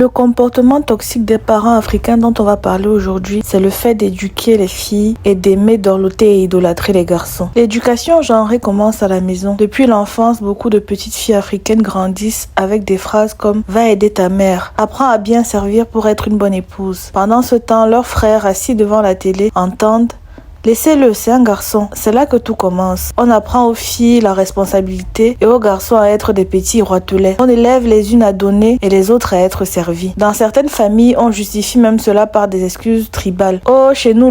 Le comportement toxique des parents africains dont on va parler aujourd'hui, c'est le fait d'éduquer les filles et d'aimer dorloter et idolâtrer les garçons. L'éducation genrée commence à la maison. Depuis l'enfance, beaucoup de petites filles africaines grandissent avec des phrases comme « Va aider ta mère »,« Apprends à bien servir pour être une bonne épouse ». Pendant ce temps, leurs frères assis devant la télé entendent laissez-le, c'est un garçon. C'est là que tout commence. On apprend aux filles la responsabilité et aux garçons à être des petits roitelets. On élève les unes à donner et les autres à être servies. Dans certaines familles, on justifie même cela par des excuses tribales. Oh, chez nous,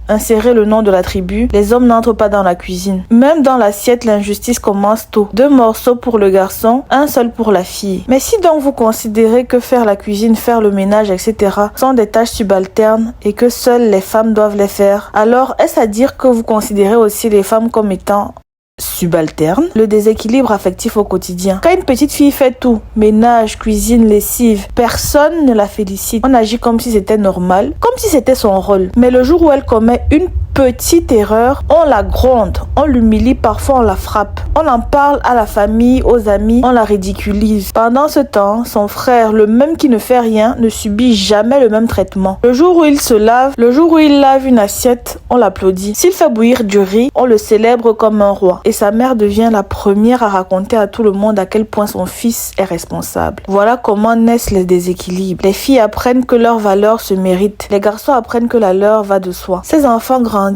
insérer le nom de la tribu, les hommes n'entrent pas dans la cuisine. Même dans l'assiette, l'injustice commence tôt. 2 morceaux pour le garçon, 1 seul pour la fille. Mais si donc vous considérez que faire la cuisine, faire le ménage, etc. sont des tâches subalternes et que seules les femmes doivent les faire, alors est-ce à dire que vous considérez aussi les femmes comme étant subalterne? Le déséquilibre affectif au quotidien. Quand une petite fille fait tout, ménage, cuisine, lessive, personne ne la félicite. On agit comme si c'était normal, comme si c'était son rôle. Mais le jour où elle commet une petite erreur, on la gronde, on l'humilie, parfois on la frappe. On en parle à la famille, aux amis, on la ridiculise. Pendant ce temps, son frère, le même qui ne fait rien, ne subit jamais le même traitement. Le jour où il se lave, le jour où il lave une assiette, on l'applaudit. S'il fait bouillir du riz, on le célèbre comme un roi. Et sa mère devient la première à raconter à tout le monde à quel point son fils est responsable. Voilà comment naissent les déséquilibres. Les filles apprennent que leur valeur se mérite. Les garçons apprennent que la leur va de soi. Ces enfants grandissent.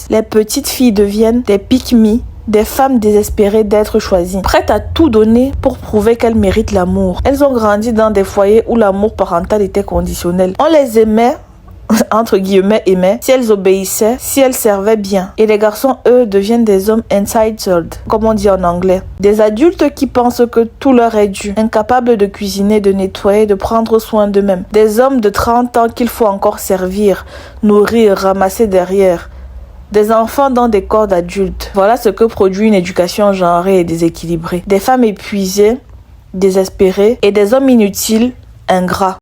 Les petites filles deviennent des pick-me, des femmes désespérées d'être choisies, prêtes à tout donner pour prouver qu'elles méritent l'amour. Elles ont grandi dans des foyers où l'amour parental était conditionnel. On les aimait, entre guillemets, aimaient, si elles obéissaient, si elles servaient bien. Et les garçons, eux, deviennent des hommes entitled, comme on dit en anglais. Des adultes qui pensent que tout leur est dû, incapables de cuisiner, de nettoyer, de prendre soin d'eux-mêmes. Des hommes de 30 ans qu'il faut encore servir, nourrir, ramasser derrière. Des enfants dans des corps d'adultes. Voilà ce que produit une éducation genrée et déséquilibrée. Des femmes épuisées, désespérées et des hommes inutiles, ingrats.